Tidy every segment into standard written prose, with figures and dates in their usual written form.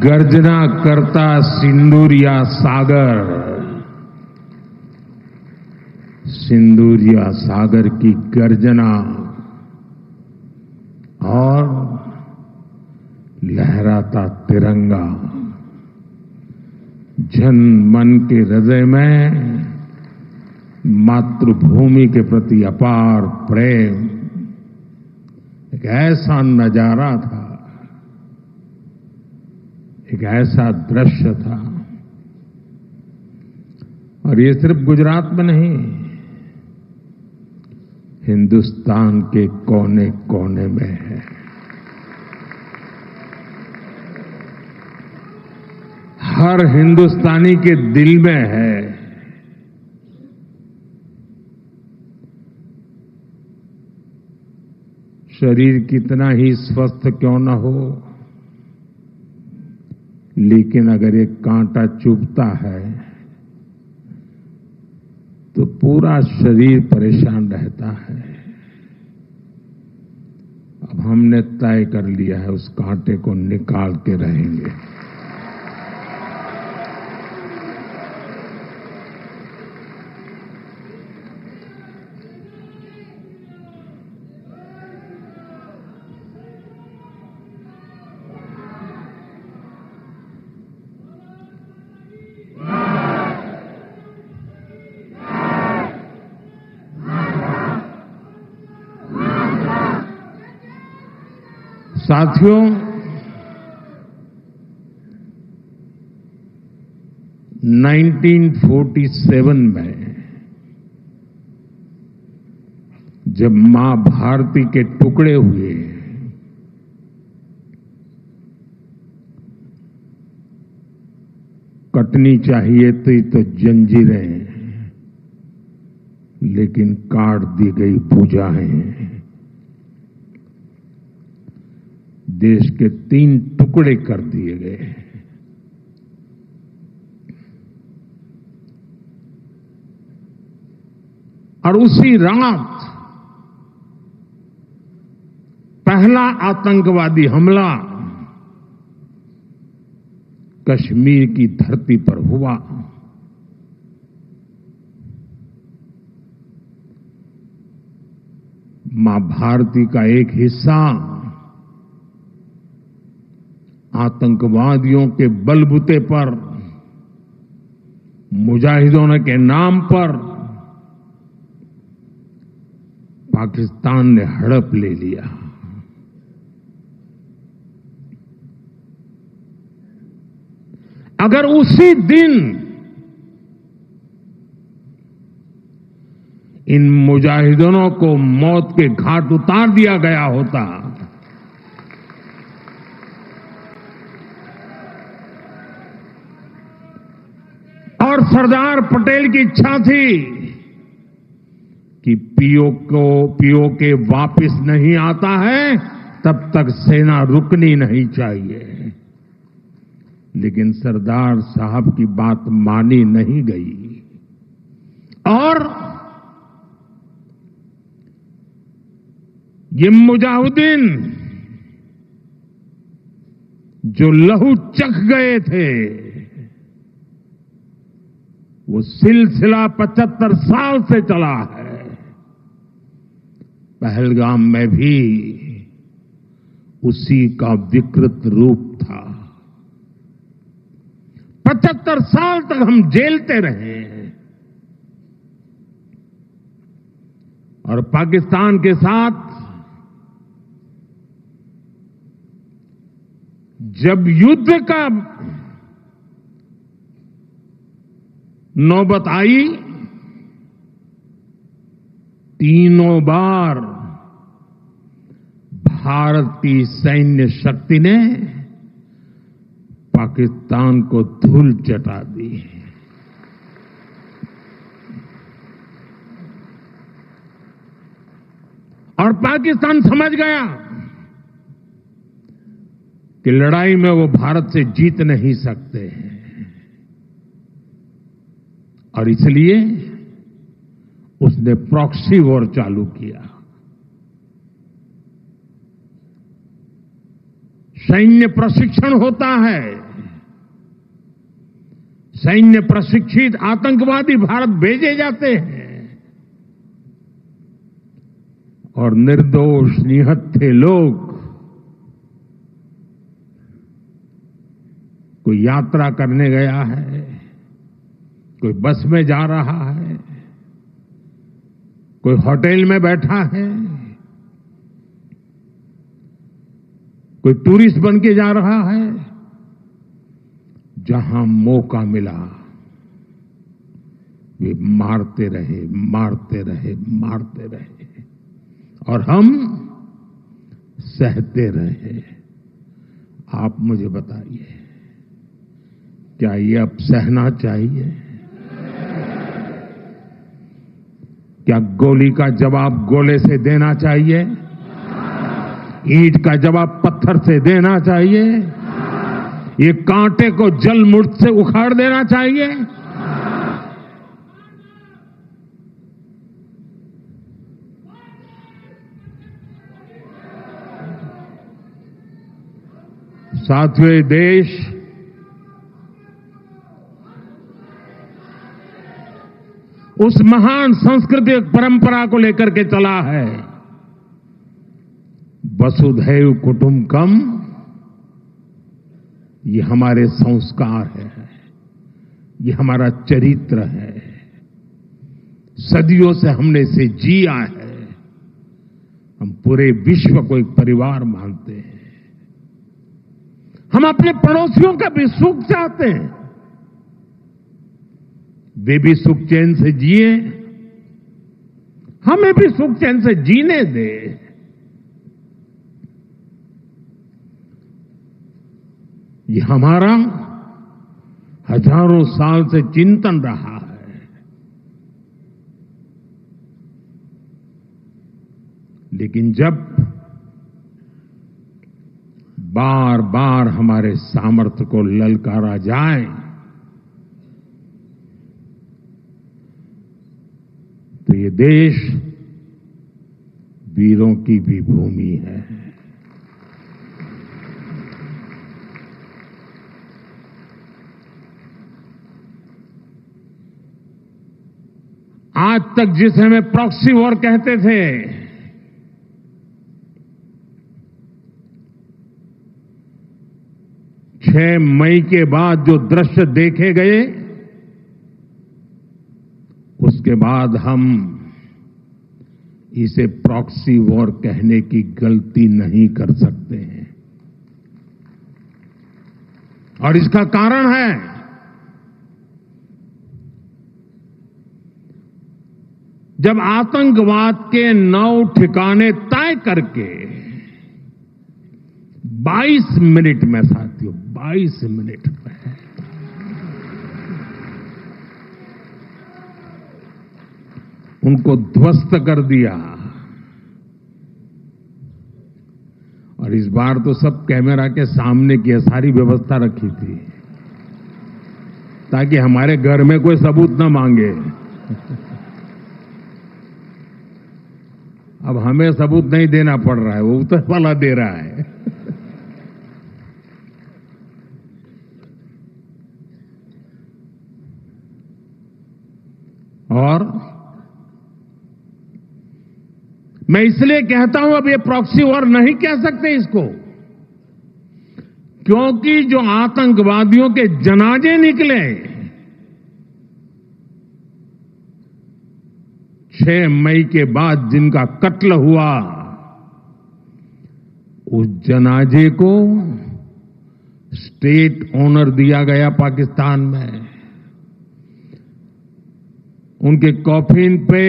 गर्जना करता सिंदूरिया सागर, सिंदूरिया सागर की गर्जना और लहराता तिरंगा जन मन के हृदय में मातृभूमि के प्रति अपार प्रेम, एक ऐसा नजारा था, एक ऐसा दृश्य था। और ये सिर्फ गुजरात में नहीं, हिंदुस्तान के कोने कोने में है। हर हिंदुस्तानी के दिल में है। शरीर कितना ही स्वस्थ क्यों न हो, लेकिन अगर एक कांटा चुभता है तो पूरा शरीर परेशान रहता है। अब हमने तय कर लिया है उस कांटे को निकाल के रहेंगे। साथियों, (1947) में जब मां भारती के टुकड़े हुए, कटनी चाहिए थी तो जंजीरें, लेकिन काट दी गई भुजाएं। देश के 3 टुकड़े कर दिए गए। और उसी रात पहला आतंकवादी हमला कश्मीर की धरती पर हुआ। मां भारती का एक हिस्सा आतंकवादियों के बलबूते पर, मुजाहिदों के नाम पर पाकिस्तान ने हड़प ले लिया। अगर उसी दिन इन मुजाहिदों को मौत के घाट उतार दिया गया होता और सरदार पटेल की इच्छा थी कि पीओके वापस नहीं आता है तब तक सेना रुकनी नहीं चाहिए, लेकिन सरदार साहब की बात मानी नहीं गई और ये मुजाहिदीन जो लहू चख गए थे, वो सिलसिला 75 साल से चला है। पहलगाम में भी उसी का विकृत रूप था। 75 साल तक हम झेलते रहे और पाकिस्तान के साथ जब युद्ध का नौबत आई, तीनों बार भारत की सैन्य शक्ति ने पाकिस्तान को धूल चटा दी। और पाकिस्तान समझ गया कि लड़ाई में वो भारत से जीत नहीं सकते हैं और इसलिए उसने प्रॉक्सी वॉर चालू किया। सैन्य प्रशिक्षण होता है सैन्य प्रशिक्षित आतंकवादी भारत भेजे जाते हैं और निर्दोष निहत्थे लोग कोई यात्रा करने गया है, कोई बस में जा रहा है, कोई होटल में बैठा है, कोई टूरिस्ट बन के जा रहा है, जहां मौका मिला वे मारते रहे, मारते रहे, मारते रहे और हम सहते रहे। आप मुझे बताइए, क्या ये अब सहना चाहिए? क्या गोली का जवाब गोले से देना चाहिए? ईंट का जवाब पत्थर से देना चाहिए? ये कांटे को जल मुर्द से उखाड़ देना चाहिए? साथियों, ये देश उस महान सांस्कृतिक परंपरा को लेकर के चला है, वसुधैव कुटुंबकम। ये हमारे संस्कार है, ये हमारा चरित्र है, सदियों से हमने इसे जिया है। हम पूरे विश्व को एक परिवार मानते हैं। हम अपने पड़ोसियों का भी सुख चाहते हैं, वे भी सुख चैन से जिए, हमें भी सुख चैन से जीने दे। ये हमारा हजारों साल से चिंतन रहा है। लेकिन जब बार बार हमारे सामर्थ्य को ललकारा जाए तो ये देश वीरों की भी भूमि है। आज तक जिसे हमें प्रॉक्सी वॉर कहते थे, 6 मई के बाद जो दृश्य देखे गए, उसके बाद हम इसे प्रॉक्सी वॉर कहने की गलती नहीं कर सकते हैं। और इसका कारण है जब आतंकवाद के 9 ठिकाने तय करके 22 मिनट में, साथियों 22 मिनट में उनको ध्वस्त कर दिया। और इस बार तो सब कैमरा के सामने की सारी व्यवस्था रखी थी ताकि हमारे घर में कोई सबूत न मांगे। अब हमें सबूत नहीं देना पड़ रहा है, वो ऊपर वाला दे रहा है। और मैं इसलिए कहता हूं अब ये प्रॉक्सी वॉर नहीं कह सकते इसको, क्योंकि जो आतंकवादियों के जनाजे निकले 6 मई के बाद जिनका कत्ल हुआ, उस जनाजे को स्टेट ऑनर दिया गया पाकिस्तान में। उनके कॉफिन पे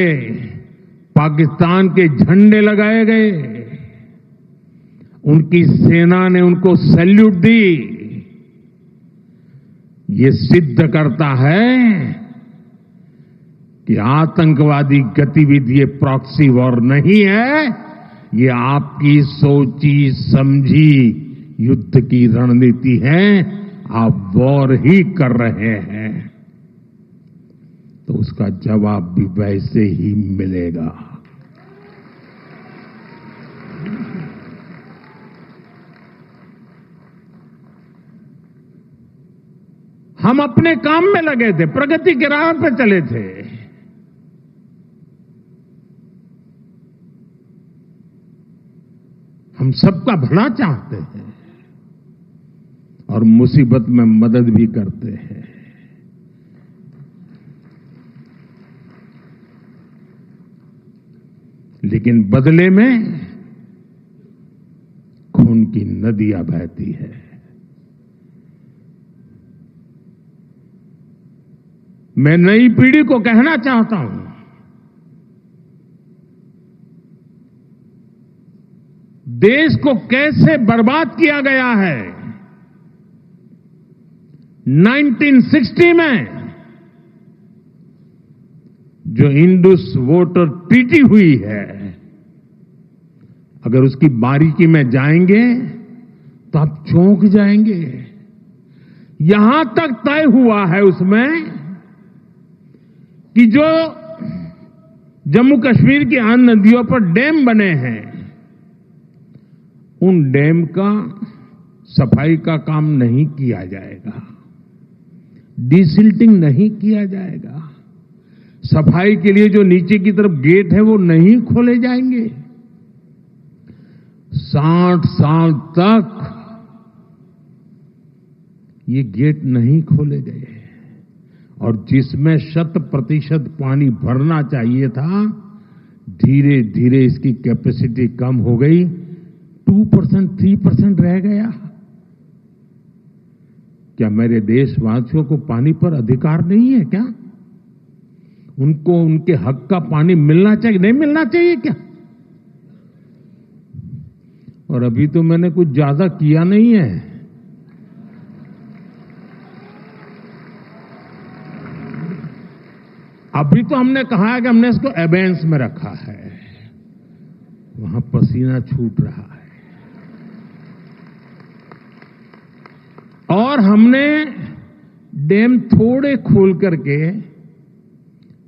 पाकिस्तान के झंडे लगाए गए, उनकी सेना ने उनको सैल्यूट दी। ये सिद्ध करता है कि आतंकवादी गतिविधि ये प्रॉक्सी वॉर नहीं है, ये आपकी सोची समझी युद्ध की रणनीति है। आप वॉर ही कर रहे हैं तो उसका जवाब भी वैसे ही मिलेगा। हम अपने काम में लगे थे, प्रगति के राह पर चले थे। हम सबका भला चाहते हैं और मुसीबत में मदद भी करते हैं। लेकिन बदले में खून की नदियां बहती है। मैं नई पीढ़ी को कहना चाहता हूं, देश को कैसे बर्बाद किया गया है। 1960 में जो इंडस वाटर ट्रीटी हुई है, अगर उसकी बारीकी में जाएंगे तो आप चौंक जाएंगे। यहां तक तय हुआ है उसमें कि जो जम्मू कश्मीर की अन्य नदियों पर डैम बने हैं, उन डैम का सफाई का काम नहीं किया जाएगा, डिसिल्टिंग नहीं किया जाएगा। सफाई के लिए जो नीचे की तरफ गेट है वो नहीं खोले जाएंगे। 60 साल तक ये गेट नहीं खोले गए और जिसमें 100% पानी भरना चाहिए था, धीरे धीरे इसकी कैपेसिटी कम हो गई, 2%, 3% रह गया। क्या मेरे देशवासियों को पानी पर अधिकार नहीं है क्या? उनको उनके हक का पानी मिलना चाहिए, नहीं मिलना चाहिए क्या? और अभी तो मैंने कुछ ज्यादा किया नहीं है। अभी तो हमने कहा है कि हमने इसको एबेंस में रखा है, वहां पसीना छूट रहा है। और हमने डैम थोड़े खोल करके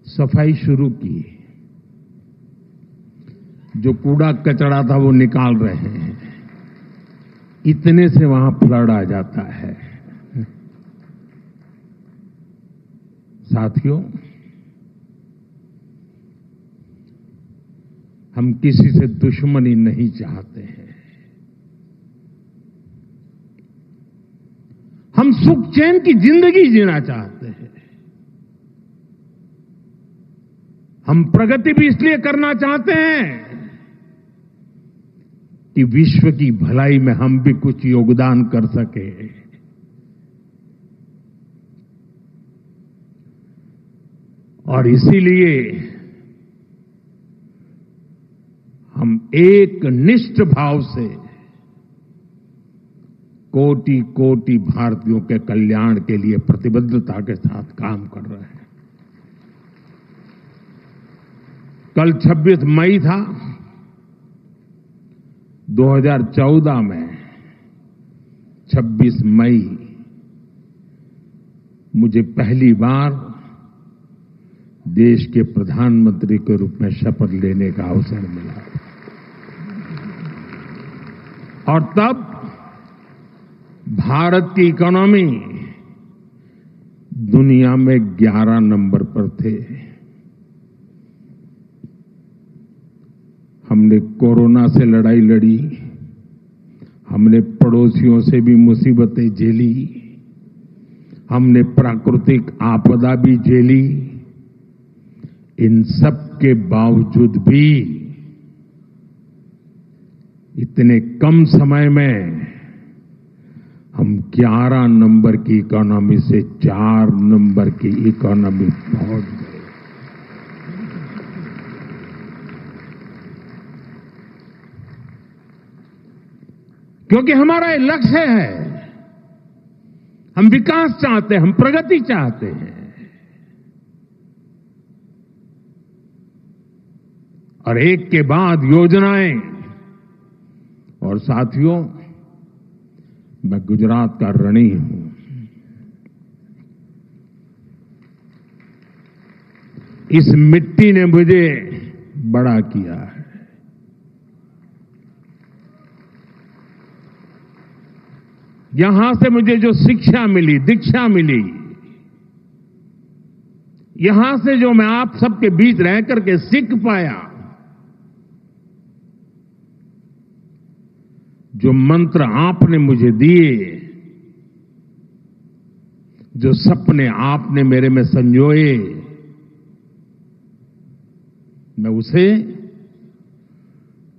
सफाई शुरू की। जो कूड़ा कचरा था वो निकाल रहे हैं। इतने से वहां फ्लड आ जाता है। साथियों, हम किसी से दुश्मनी नहीं चाहते हैं। हम सुख चैन की जिंदगी जीना चाहते हैं। हम प्रगति भी इसलिए करना चाहते हैं कि विश्व की भलाई में हम भी कुछ योगदान कर सके। और इसीलिए हम एक निष्ठ भाव से कोटि कोटि भारतीयों के कल्याण के लिए प्रतिबद्धता के साथ काम कर रहे हैं। कल 26 मई था। 2014 में 26 मई मुझे पहली बार देश के प्रधानमंत्री के रूप में शपथ लेने का अवसर मिला। और तब भारत की इकोनॉमी दुनिया में 11 नंबर पर थे। हमने कोरोना से लड़ाई लड़ी, हमने पड़ोसियों से भी मुसीबतें झेली, हमने प्राकृतिक आपदा भी झेली। इन सब के बावजूद भी इतने कम समय में हम 11 नंबर की इकोनॉमी से 4 नंबर की इकोनॉमी पहुंच गए। क्योंकि हमारा ये लक्ष्य है, हम विकास चाहते हैं, हम प्रगति चाहते हैं। और एक के बाद योजनाएं। और साथियों, मैं गुजरात का ऋणी हूं। इस मिट्टी ने मुझे बड़ा किया है। यहां से मुझे जो शिक्षा मिली, दीक्षा मिली, यहां से जो मैं आप सबके बीच रह करके सीख पाया, जो मंत्र आपने मुझे दिए, जो सपने आपने मेरे में संजोए, मैं उसे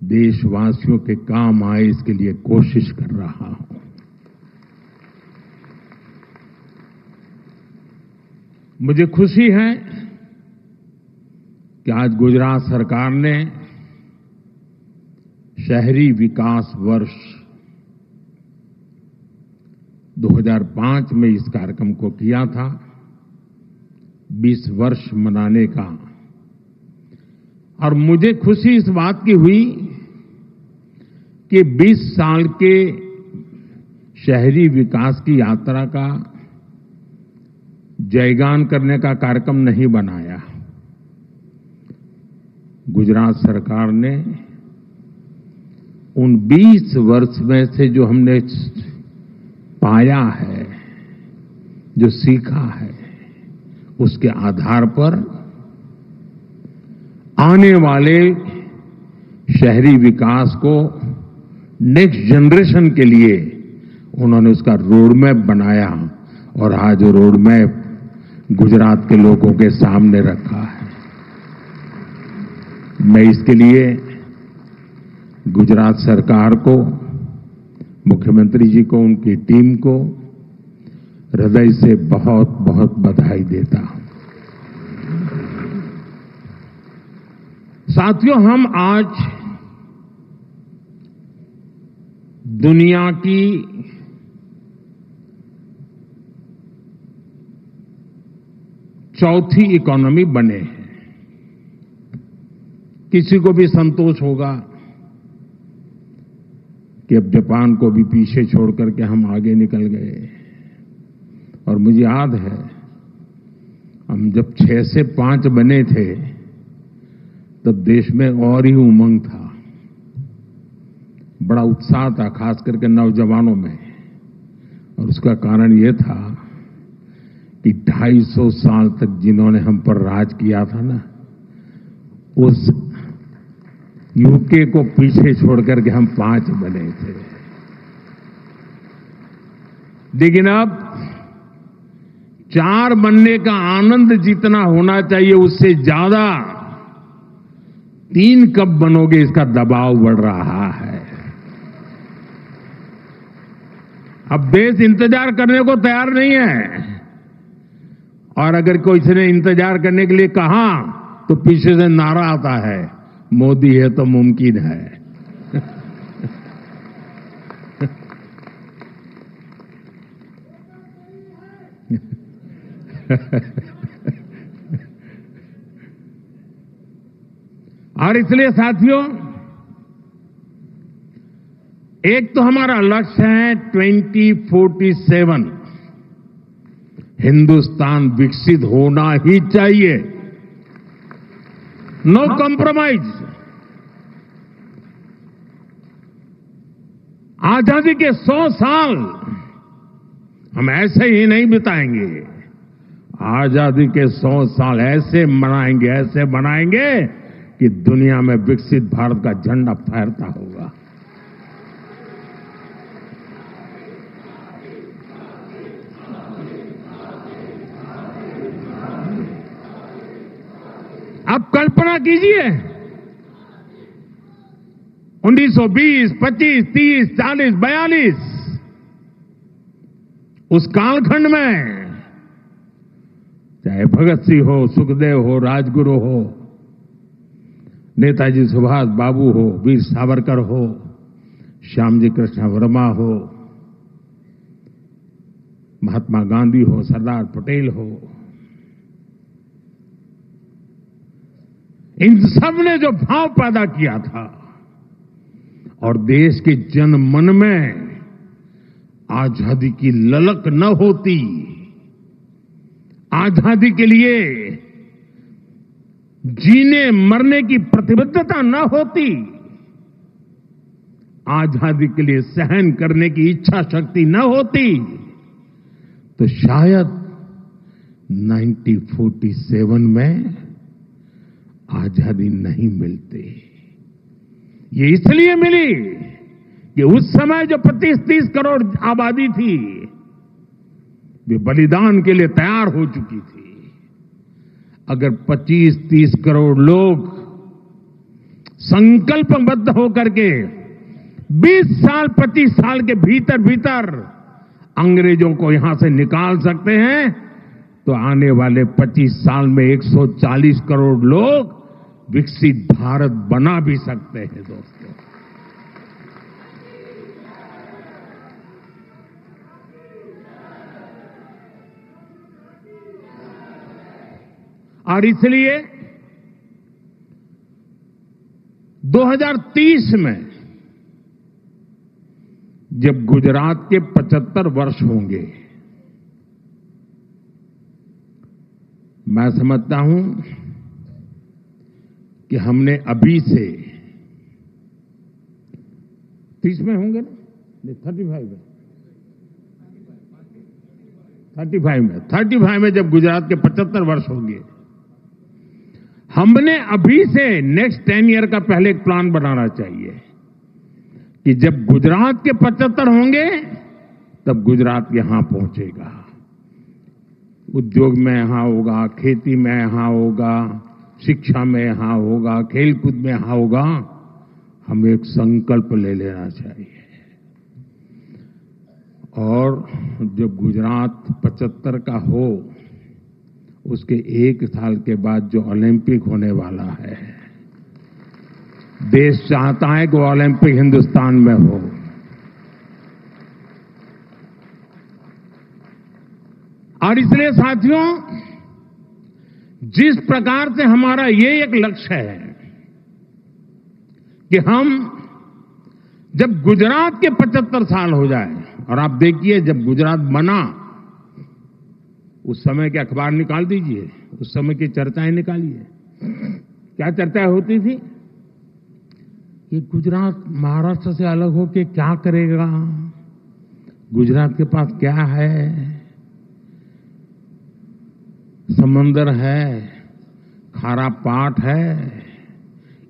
देशवासियों के काम आए इसके लिए कोशिश कर रहा हूं। मुझे खुशी है कि आज गुजरात सरकार ने शहरी विकास वर्ष 2005 में इस कार्यक्रम को किया था, 20 वर्ष मनाने का। और मुझे खुशी इस बात की हुई कि 20 साल के शहरी विकास की यात्रा का जयगान करने का कार्यक्रम नहीं बनाया। गुजरात सरकार ने उन 20 वर्ष में से जो हमने पाया है, जो सीखा है, उसके आधार पर आने वाले शहरी विकास को नेक्स्ट जनरेशन के लिए उन्होंने उसका रोड मैप बनाया और आज वो रोड मैप गुजरात के लोगों के सामने रखा है। मैं इसके लिए गुजरात सरकार को, मुख्यमंत्री जी को, उनकी टीम को हृदय से बहुत बहुत बधाई देता हूं। साथियों, हम आज दुनिया की चौथी इकोनॉमी बने हैं। किसी को भी संतोष होगा कि अब जापान को भी पीछे छोड़ करके हम आगे निकल गए। और मुझे याद है, हम जब 6 से 5 बने थे तब देश में और ही उमंग था, बड़ा उत्साह था, खास करके नौजवानों में। और उसका कारण यह था कि 250 साल तक जिन्होंने हम पर राज किया था ना, उस यूके को पीछे छोड़ करके हम 5 बने थे। लेकिन अब 4 बनने का आनंद जितना होना चाहिए उससे ज्यादा 3 कब बनोगे इसका दबाव बढ़ रहा है। अब देश इंतजार करने को तैयार नहीं है, और अगर कोई ने इंतजार करने के लिए कहा तो पीछे से नारा आता है, मोदी है तो मुमकिन है। और इसलिए साथियों, एक तो हमारा लक्ष्य है 2047 हिंदुस्तान विकसित होना ही चाहिए, नो कॉम्प्रोमाइज। आजादी के 100 साल हम ऐसे ही नहीं बिताएंगे। आजादी के 100 साल ऐसे मनाएंगे कि दुनिया में विकसित भारत का झंडा फहरता होगा। आप कल्पना कीजिए, 1920, 25, 30, 40, 42 उस कालखंड में चाहे भगत सिंह हो, सुखदेव हो, राजगुरु हो, नेताजी सुभाष बाबू हो, वीर सावरकर हो, श्यामजी कृष्ण वर्मा हो, महात्मा गांधी हो, सरदार पटेल हो, इन सब ने जो भाव पैदा किया था और देश के जन मन में आजादी की ललक न होती, आजादी के लिए जीने मरने की प्रतिबद्धता न होती, आजादी के लिए सहन करने की इच्छा शक्ति न होती, तो शायद 1947 में आजादी नहीं मिलती। ये इसलिए मिली कि उस समय जो 25-30 करोड़ आबादी थी, वे बलिदान के लिए तैयार हो चुकी थी। अगर 25-30 करोड़ लोग संकल्पबद्ध होकर के 20 साल 25 साल के भीतर भीतर अंग्रेजों को यहां से निकाल सकते हैं, तो आने वाले 25 साल में 140 करोड़ लोग विकसित भारत बना भी सकते हैं दोस्तों। और इसलिए 2030 में जब गुजरात के 75 वर्ष होंगे, मैं समझता हूं कि हमने अभी से 30 में होंगे ना, नहीं 35 में जब गुजरात के 75 वर्ष होंगे, हमने अभी से नेक्स्ट 10 ईयर का पहले एक प्लान बनाना चाहिए कि जब गुजरात के 75 होंगे तब गुजरात यहां पहुंचेगा। उद्योग में यहां होगा, खेती में यहां होगा, शिक्षा में यहां होगा, खेलकूद में यहां होगा। हमें एक संकल्प ले लेना चाहिए। और जब गुजरात 75 का हो, उसके 1 साल के बाद जो ओलंपिक होने वाला है, देश चाहता है कि वो ओलंपिक हिंदुस्तान में हो। और इसलिए साथियों, जिस प्रकार से हमारा ये एक लक्ष्य है कि हम जब गुजरात के 75 साल हो जाए, और आप देखिए जब गुजरात बना उस समय के अखबार निकाल दीजिए, उस समय की चर्चाएं निकालिए। क्या चर्चाएं होती थी कि गुजरात महाराष्ट्र से अलग होके क्या करेगा, गुजरात के पास क्या है, समंदर है, खारा पाट है,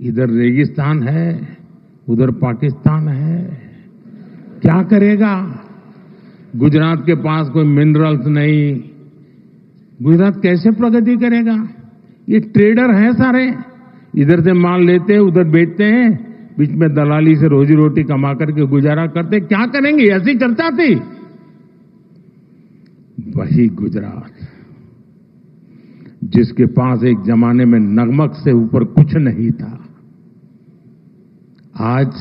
इधर रेगिस्तान है, उधर पाकिस्तान है, क्या करेगा। गुजरात के पास कोई मिनरल्स नहीं, गुजरात कैसे प्रगति करेगा। ये ट्रेडर हैं सारे, इधर से माल लेते हैं, उधर बेचते हैं, बीच में दलाली से रोजी रोटी कमा करके गुजारा करते, क्या करेंगे। ऐसी चर्चा थी। वही गुजरात जिसके पास एक जमाने में नमक से ऊपर कुछ नहीं था, आज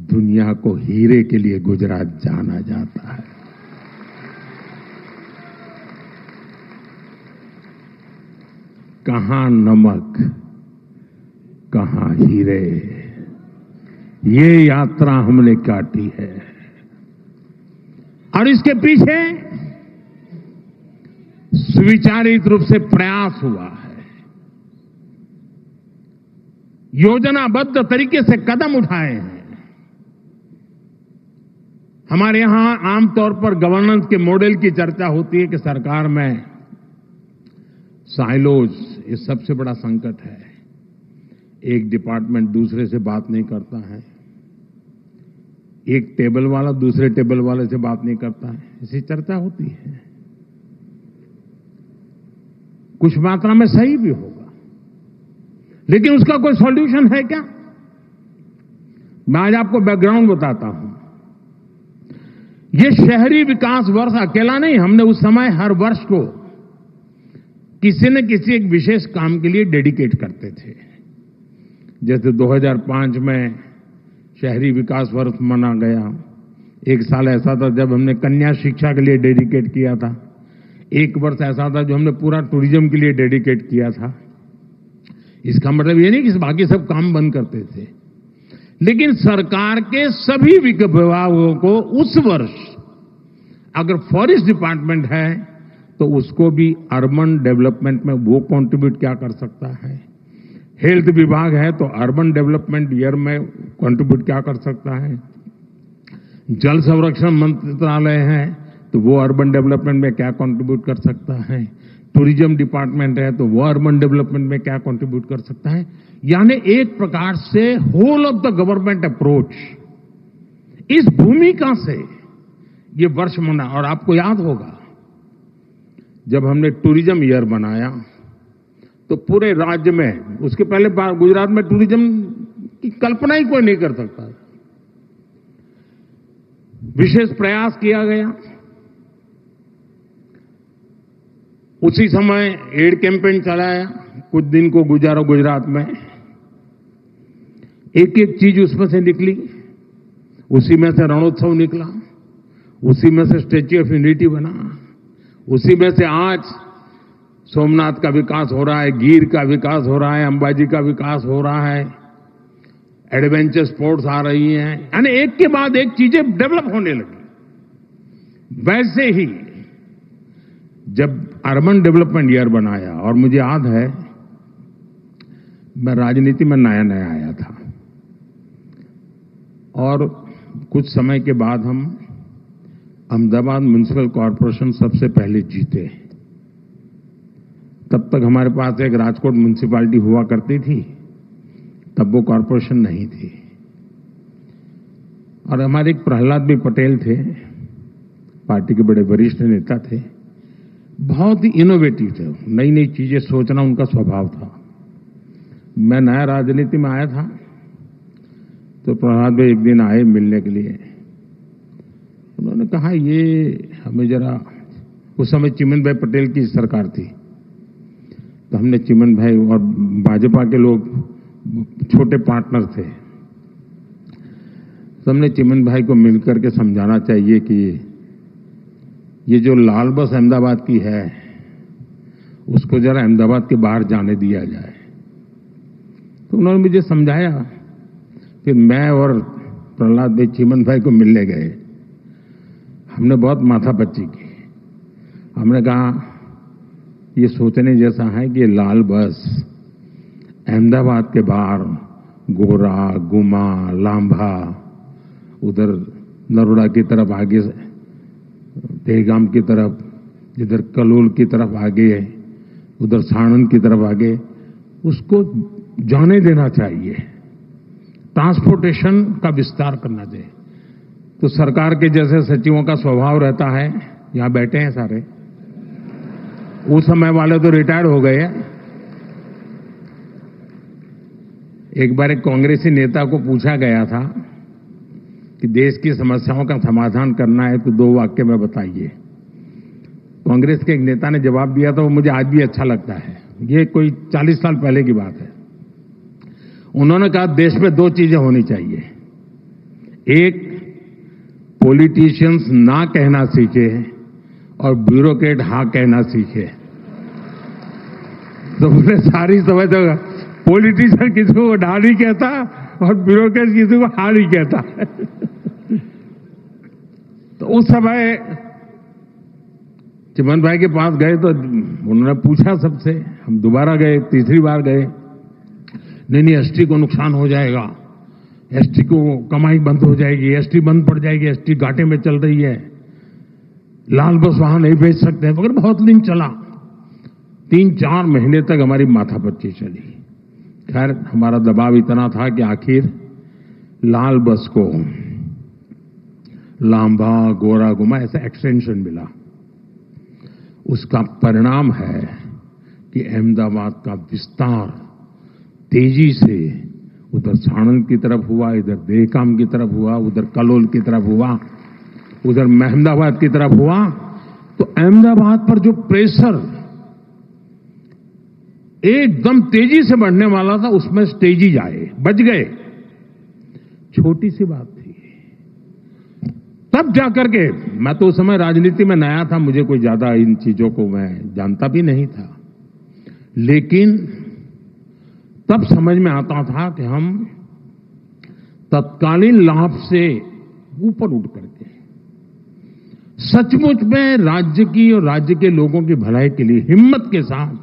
दुनिया को हीरे के लिए गुजरात जाना जाता है। कहां नमक, कहां हीरे, ये यात्रा हमने काटी है। और इसके पीछे सुविचारित रूप से प्रयास हुआ है, योजनाबद्ध तरीके से कदम उठाए हैं। हमारे यहां आमतौर पर गवर्नेंस के मॉडल की चर्चा होती है कि सरकार में साइलोज, ये सबसे बड़ा संकट है। एक डिपार्टमेंट दूसरे से बात नहीं करता है, एक टेबल वाला दूसरे टेबल वाले से बात नहीं करता है, ऐसी चर्चा होती है। कुछ मात्रा में सही भी होगा, लेकिन उसका कोई सॉल्यूशन है क्या। मैं आज आपको बैकग्राउंड बताता हूं। ये शहरी विकास वर्ष अकेला नहीं, हमने उस समय हर वर्ष को किसी न किसी एक विशेष काम के लिए डेडिकेट करते थे। जैसे 2005 में शहरी विकास वर्ष मना गया। एक साल ऐसा था जब हमने कन्या शिक्षा के लिए डेडिकेट किया था। एक वर्ष ऐसा था जो हमने पूरा टूरिज्म के लिए डेडिकेट किया था। इसका मतलब ये नहीं कि बाकी सब काम बंद करते थे, लेकिन सरकार के सभी विभागों को उस वर्ष अगर फॉरेस्ट डिपार्टमेंट है तो उसको भी अर्बन डेवलपमेंट में वो कंट्रीब्यूट क्या कर सकता है। हेल्थ विभाग है तो अर्बन डेवलपमेंट ईयर में कंट्रीब्यूट क्या कर सकता है। जल संरक्षण मंत्रालय है तो वो अर्बन डेवलपमेंट में क्या कंट्रीब्यूट कर सकता है, टूरिज्म डिपार्टमेंट है तो वो अर्बन डेवलपमेंट में क्या कंट्रीब्यूट कर सकता है। यानी एक प्रकार से whole of the government approach, इस भूमिका से ये वर्ष मना। और आपको याद होगा जब हमने टूरिज्म ईयर बनाया तो पूरे राज्य में, उसके पहले गुजरात में टूरिज्म की कल्पना ही कोई नहीं कर सकता, विशेष प्रयास किया गया। उसी समय एड कैंपेन चलाया, कुछ दिन को गुजारा गुजरात में, एक एक चीज उसमें से निकली। उसी में से रणोत्सव निकला, उसी में से स्टैच्यू ऑफ यूनिटी बना, उसी में से आज सोमनाथ का विकास हो रहा है, गिर का विकास हो रहा है, अंबाजी का विकास हो रहा है, एडवेंचर स्पोर्ट्स आ रही हैं, यानी एक के बाद एक चीजें डेवलप होने लगी। वैसे ही जब अर्बन डेवलपमेंट ईयर बनाया, और मुझे याद है मैं राजनीति में नया नया आया था और कुछ समय के बाद हम अहमदाबाद म्युनिसिपल कॉर्पोरेशन सबसे पहले जीते। तब तक हमारे पास एक राजकोट म्युनिसिपैलिटी हुआ करती थी, तब वो कॉर्पोरेशन नहीं थी। और हमारे एक प्रहलाद भी पटेल थे, पार्टी के बड़े वरिष्ठ नेता थे, बहुत ही इनोवेटिव थे, नई नई चीजें सोचना उनका स्वभाव था। मैं नया राजनीति में आया था तो प्रहलाद भाई एक दिन आए मिलने के लिए। उन्होंने कहा ये हमें जरा, उस समय चिमन भाई पटेल की सरकार थी, तो हमने चिमन भाई और भाजपा के लोग छोटे पार्टनर थे, तो हमने चिमन भाई को मिलकर के समझाना चाहिए कि ये जो लाल बस अहमदाबाद की है उसको जरा अहमदाबाद के बाहर जाने दिया जाए। तो उन्होंने मुझे समझाया। फिर मैं और प्रहलाद भाई चिमन भाई को मिलने गए, हमने बहुत माथापच्ची की। हमने कहा ये सोचने जैसा है कि ये लाल बस अहमदाबाद के बाहर गोरा, गुमा, लांभा, उधर नरोडा की तरफ आगे, देहगाम की तरफ, इधर कलोल की तरफ आगे, उधर साणंद की तरफ आगे, उसको जाने देना चाहिए, ट्रांसपोर्टेशन का विस्तार करना चाहिए। तो सरकार के जैसे सचिवों का स्वभाव रहता है, यहां बैठे हैं सारे, उस समय वाले तो रिटायर हो गए। एक बार एक कांग्रेसी नेता को पूछा गया था कि देश की समस्याओं का समाधान करना है तो 2 वाक्य में बताइए। कांग्रेस के एक नेता ने जवाब दिया था, वो मुझे आज भी अच्छा लगता है, ये कोई 40 साल पहले की बात है। उन्होंने कहा देश में 2 चीजें होनी चाहिए, एक पॉलिटिशियंस ना कहना सीखे और ब्यूरोक्रेट हाँ कहना सीखे। तो बोले सारी समझ होगा, पॉलिटिशियन किसी को ढा नहीं कहता और ब्यूरोक्रेट किसी को हाँ नहीं कहता। तो उस समय चिमन भाई के पास गए तो उन्होंने पूछा सबसे, हम दोबारा गए, तीसरी बार गए, नहीं एसटी को नुकसान हो जाएगा, एसटी को कमाई बंद हो जाएगी, एसटी बंद पड़ जाएगी, एसटी घाटे में चल रही है, लाल बस वहां नहीं भेज सकते, मगर बहुत दिन चला, 3-4 महीने तक हमारी माथापच्ची चली। खैर हमारा दबाव इतना था कि आखिर लाल बस को लांबा, गोरा, गुमा ऐसा एक्सटेंशन मिला। उसका परिणाम है कि अहमदाबाद का विस्तार तेजी से उधर साणंद की तरफ हुआ, इधर देहगाम की तरफ हुआ, उधर कलोल की तरफ हुआ, उधर अहमदाबाद की तरफ हुआ। तो अहमदाबाद पर जो प्रेशर एकदम तेजी से बढ़ने वाला था, उसमें तेजी जाए, बच गए। छोटी सी बात थी। तब जाकर के, मैं तो उस समय राजनीति में नया था, मुझे कोई ज्यादा इन चीजों को मैं जानता भी नहीं था, लेकिन तब समझ में आता था कि हम तत्कालीन लाभ से ऊपर उठ करके सचमुच में राज्य की और राज्य के लोगों की भलाई के लिए हिम्मत के साथ,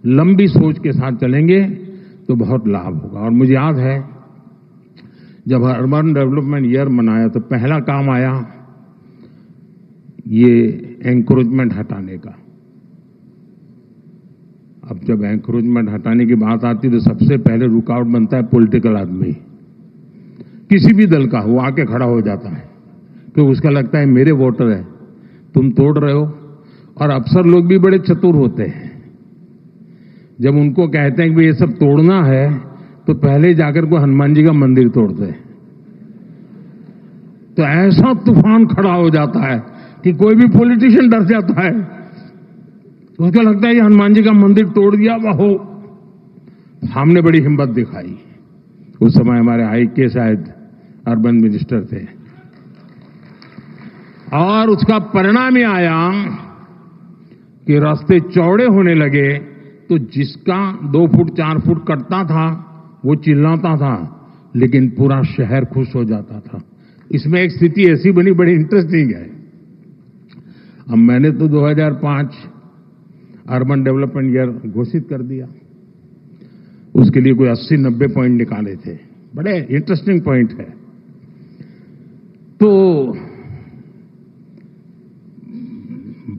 लंबी सोच के साथ चलेंगे तो बहुत लाभ होगा। और मुझे याद है जब अर्बन डेवलपमेंट ईयर मनाया तो पहला काम आया, ये एंक्रोचमेंट हटाने का। अब जब एंक्रोचमेंट हटाने की बात आती है तो सबसे पहले रुकावट बनता है पॉलिटिकल आदमी, किसी भी दल का वो आके खड़ा हो जाता है, क्योंकि उसका लगता है मेरे वोटर है, तुम तोड़ रहे हो। और अफसर लोग भी बड़े चतुर होते हैं, जब उनको कहते हैं कि ये सब तोड़ना है तो पहले जाकर को हनुमान जी का मंदिर तोड़ते हैं। तो ऐसा तूफान खड़ा हो जाता है कि कोई भी पॉलिटिशियन डर जाता है, उसको लगता है ये हनुमान जी का मंदिर तोड़ दिया। वाहो, हमने बड़ी हिम्मत दिखाई। उस समय हमारे IK शायद अर्बन मिनिस्टर थे, और उसका परिणाम ये आया कि रास्ते चौड़े होने लगे, तो जिसका 2 फुट 4 फुट कटता था वो चिल्लाता था, लेकिन पूरा शहर खुश हो जाता था। इसमें एक स्थिति ऐसी बनी, बड़ी इंटरेस्टिंग है। अब मैंने तो 2005 अर्बन डेवलपमेंट ईयर घोषित कर दिया, उसके लिए कोई 80-90 पॉइंट निकाले थे, बड़े इंटरेस्टिंग पॉइंट है। तो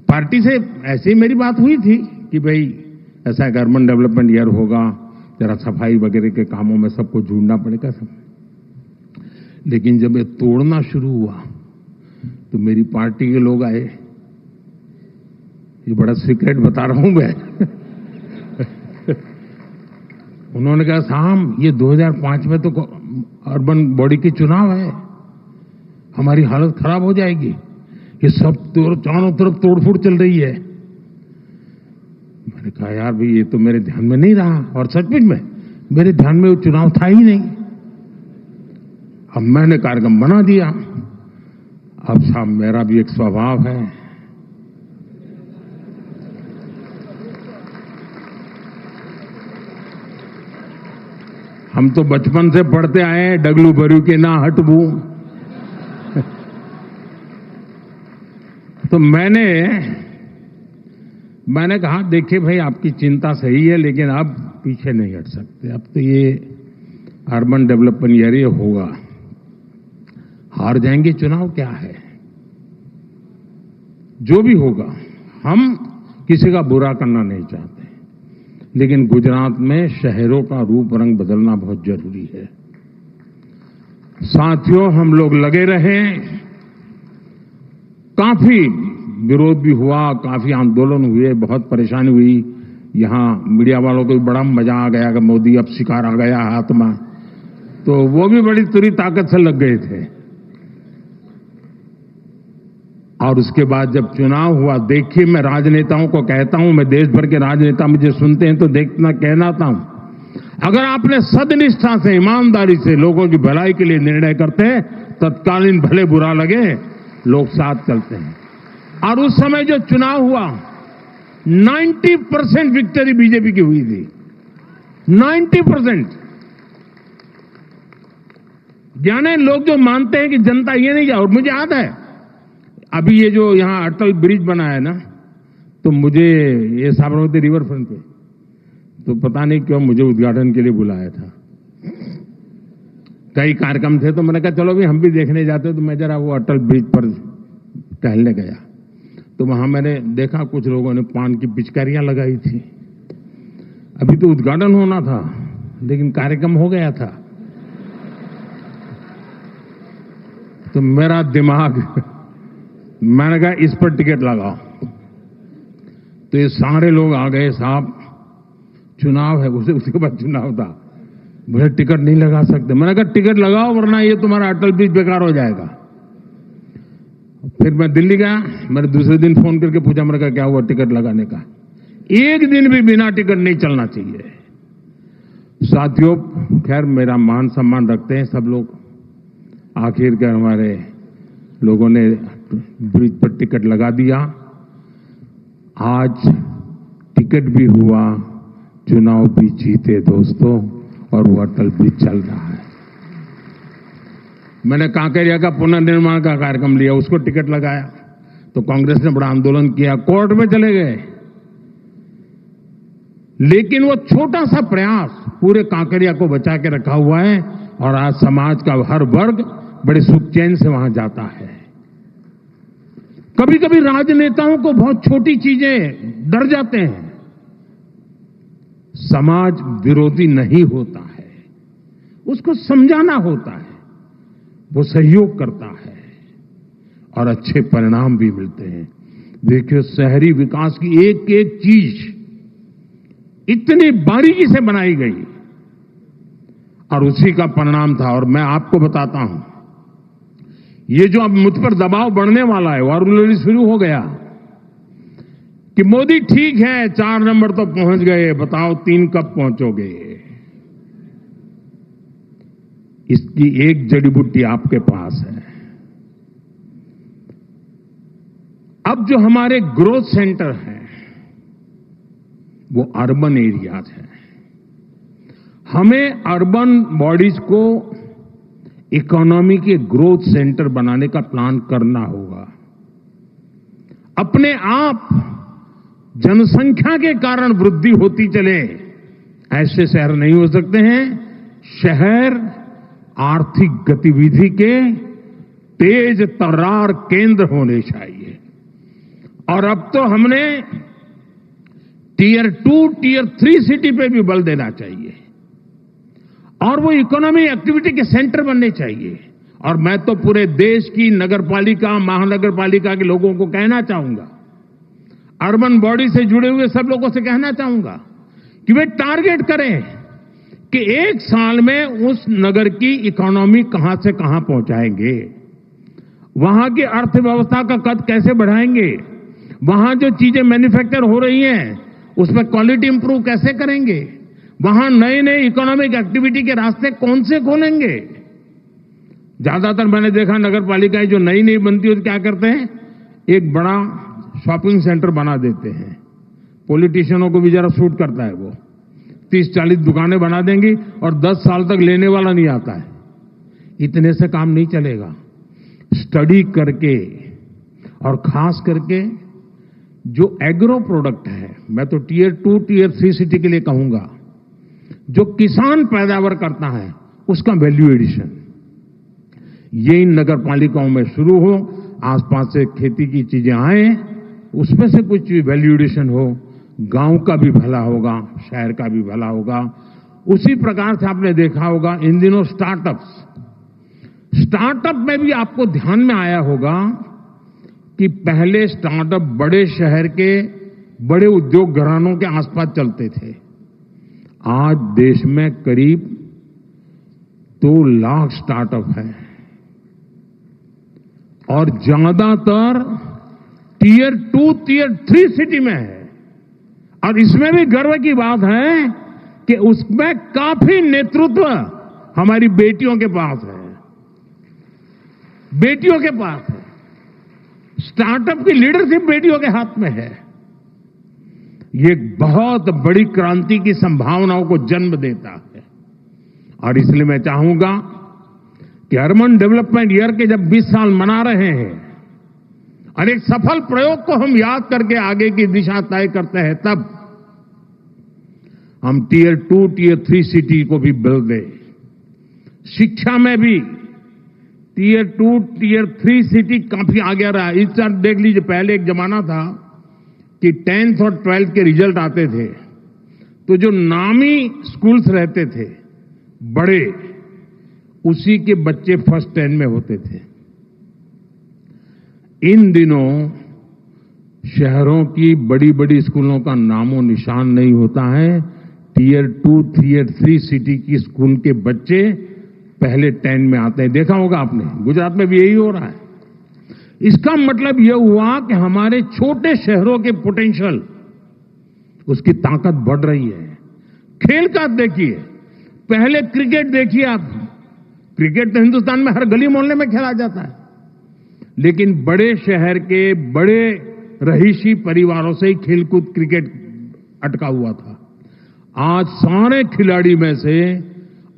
पार्टी से ऐसे ही मेरी बात हुई थी कि भाई ऐसा एक अर्बन डेवलपमेंट ईयर होगा, जरा सफाई वगैरह के कामों में सबको जुड़ना पड़ेगा सब। लेकिन जब ये तोड़ना शुरू हुआ तो मेरी पार्टी के लोग आए, ये बड़ा सीक्रेट बता रहा हूं मैं उन्होंने कहा साहब ये 2005 में तो अर्बन बॉडी के चुनाव है, हमारी हालत खराब हो जाएगी, ये सब चारों तरफ तोड़फोड़ चल रही है। मैंने कहा यार भाई ये तो मेरे ध्यान में नहीं रहा, और सचमुच में मेरे ध्यान में वो चुनाव था ही नहीं। अब मैंने कार्यक्रम बना दिया। अब साहब मेरा भी एक स्वभाव है, हम तो बचपन से पढ़ते आए हैं, डगलू भरू के ना हटबू। तो मैंने कहा देखिए भाई आपकी चिंता सही है, लेकिन अब पीछे नहीं हट सकते। अब तो ये अर्बन डेवलपमेंट ईयर होगा, हार जाएंगे चुनाव क्या है, जो भी होगा। हम किसी का बुरा करना नहीं चाहते, लेकिन गुजरात में शहरों का रूप रंग बदलना बहुत जरूरी है। साथियों, हम लोग लगे रहे, काफी विरोध भी हुआ, काफी आंदोलन हुए, बहुत परेशानी हुई। यहां मीडिया वालों को भी बड़ा मजा आ गया कि मोदी अब शिकार आ गया हाथ में, तो वो भी बड़ी तुरी ताकत से लग गए थे। और उसके बाद जब चुनाव हुआ, देखिए मैं राजनेताओं को कहता हूं, मैं देश भर के राजनेता मुझे सुनते हैं तो देखना कहना था, अगर आपने सदनिष्ठा से ईमानदारी से लोगों की भलाई के लिए निर्णय करते हैं, तत्कालीन भले बुरा लगे लोग साथ चलते हैं। और उस समय जो चुनाव हुआ 90% विक्ट्री बीजेपी की हुई थी, 90%। जाने लोग जो मानते हैं कि जनता ये नहीं जा, और मुझे याद है अभी ये जो यहां अटल ब्रिज बना है ना, तो मुझे ये साबरमती रिवर फ्रंट पे, तो पता नहीं क्यों मुझे उद्घाटन के लिए बुलाया था। कई कार्यक्रम थे तो मैंने कहा चलो भी हम भी देखने जाते, तो मैं जरा वो अटल ब्रिज पर टहलने गया, तो वहां मैंने देखा कुछ लोगों ने पान की पिचकारियां लगाई थी। अभी तो उद्घाटन होना था, लेकिन कार्यक्रम हो गया था। तो मेरा दिमाग, मैंने कहा इस पर टिकट लगाओ। तो ये सारे लोग आ गए, साहब चुनाव है, उसके बाद चुनाव था, मुझे टिकट नहीं लगा सकते। मैंने कहा टिकट लगाओ वरना ये तुम्हारा अटल ब्रिज बेकार हो जाएगा। फिर मैं दिल्ली गया, मैंने दूसरे दिन फोन करके पूछा, मैंने कहा क्या हुआ टिकट लगाने का? एक दिन भी बिना टिकट नहीं चलना चाहिए। साथियों, खैर मेरा मान सम्मान रखते हैं सब लोग, आखिरकार हमारे लोगों ने ब्रिज पर टिकट लगा दिया। आज टिकट भी हुआ, चुनाव भी जीते दोस्तों, और वो अटल ब्रिज चल रहा है। मैंने कांकरिया का पुनर्निर्माण का कार्यक्रम लिया, उसको टिकट लगाया, तो कांग्रेस ने बड़ा आंदोलन किया, कोर्ट में चले गए। लेकिन वो छोटा सा प्रयास पूरे कांकरिया को बचा के रखा हुआ है, और आज समाज का हर वर्ग बड़े सुख चैन से वहां जाता है। कभी कभी राजनेताओं को बहुत छोटी चीजें डर जाते हैं। समाज विरोधी नहीं होता है, उसको समझाना होता है, वो सहयोग करता है और अच्छे परिणाम भी मिलते हैं। देखिए, शहरी विकास की एक एक चीज इतनी बारीकी से बनाई गई और उसी का परिणाम था। और मैं आपको बताता हूं, ये जो अब मुझ पर दबाव बढ़ने वाला है, और शुरू हो गया कि मोदी ठीक है 4 नंबर तो पहुंच गए, बताओ 3 कब पहुंचोगे। इसकी एक जड़ी बूटी आपके पास है। अब जो हमारे ग्रोथ सेंटर हैं वो अर्बन एरियाज हैं। हमें अर्बन बॉडीज को इकोनॉमी के ग्रोथ सेंटर बनाने का प्लान करना होगा। अपने आप जनसंख्या के कारण वृद्धि होती चले, ऐसे शहर नहीं हो सकते हैं। शहर आर्थिक गतिविधि के तेज तर्रार केंद्र होने चाहिए। और अब तो हमने टियर 2, टियर 3 सिटी पे भी बल देना चाहिए और वो इकोनॉमी एक्टिविटी के सेंटर बनने चाहिए। और मैं तो पूरे देश की नगरपालिका, महानगरपालिका के लोगों को कहना चाहूंगा, अर्बन बॉडी से जुड़े हुए सब लोगों से कहना चाहूंगा कि वे टारगेट करें कि 1 साल में उस नगर की इकोनॉमी कहां से कहां पहुंचाएंगे, वहां की अर्थव्यवस्था का कद कैसे बढ़ाएंगे, वहां जो चीजें मैन्युफैक्चर हो रही हैं उसमें क्वालिटी इंप्रूव कैसे करेंगे, वहां नए नए इकोनॉमिक एक्टिविटी के रास्ते कौन से खोलेंगे। ज्यादातर मैंने देखा नगर पालिकाएं जो नई नई बनती है तो क्या करते हैं, एक बड़ा शॉपिंग सेंटर बना देते हैं। पॉलिटिशियनों को भी जरा सूट करता है, वो 30-40 दुकानें बना देंगी और 10 साल तक लेने वाला नहीं आता है। इतने से काम नहीं चलेगा। स्टडी करके और खास करके जो एग्रो प्रोडक्ट है, मैं तो टियर 2, टियर 3 सिटी के लिए कहूंगा, जो किसान पैदावार करता है उसका वैल्यू एडिशन ये इन नगर पालिकाओं में शुरू हो। आसपास से खेती की चीजें आए, उसमें से कुछ वैल्यू एडिशन हो, गांव का भी भला होगा, शहर का भी भला होगा। उसी प्रकार से आपने देखा होगा इन दिनों स्टार्टअप में भी आपको ध्यान में आया होगा कि पहले स्टार्टअप बड़े शहर के बड़े उद्योग घरानों के आसपास चलते थे। आज देश में करीब 2 लाख स्टार्टअप हैं और ज्यादातर टियर 2, टियर 3 सिटी में है। और इसमें भी गर्व की बात है कि उसमें काफी नेतृत्व हमारी बेटियों के पास है, बेटियों के पास है। स्टार्टअप की लीडरशिप बेटियों के हाथ में है। ये एक बहुत बड़ी क्रांति की संभावनाओं को जन्म देता है। और इसलिए मैं चाहूंगा कि अर्बन डेवलपमेंट ईयर के जब 20 साल मना रहे हैं और एक सफल प्रयोग को हम याद करके आगे की दिशा तय करते हैं, तब हम टियर 2, टियर 3 सिटी को भी बल दें। शिक्षा में भी टियर 2, टियर 3 सिटी काफी आगे रहा है। इस साल देख लीजिए, पहले एक जमाना था कि 10th और 12th के रिजल्ट आते थे तो जो नामी स्कूल्स रहते थे बड़े, उसी के बच्चे फर्स्ट 10 में होते थे। इन दिनों शहरों की बड़ी बड़ी स्कूलों का नामो निशान नहीं होता है। टियर 2, टियर 3 सिटी की स्कूल के बच्चे पहले 10 में आते हैं। देखा होगा आपने, गुजरात में भी यही हो रहा है। इसका मतलब यह हुआ कि हमारे छोटे शहरों के पोटेंशियल, उसकी ताकत बढ़ रही है। खेल का देखिए, पहले क्रिकेट देखिए आप, क्रिकेट तो हिंदुस्तान में हर गली मोहल्ले में खेला जाता है, लेकिन बड़े शहर के बड़े रहीशी परिवारों से ही खेलकूद क्रिकेट अटका हुआ था। आज सारे खिलाड़ी में से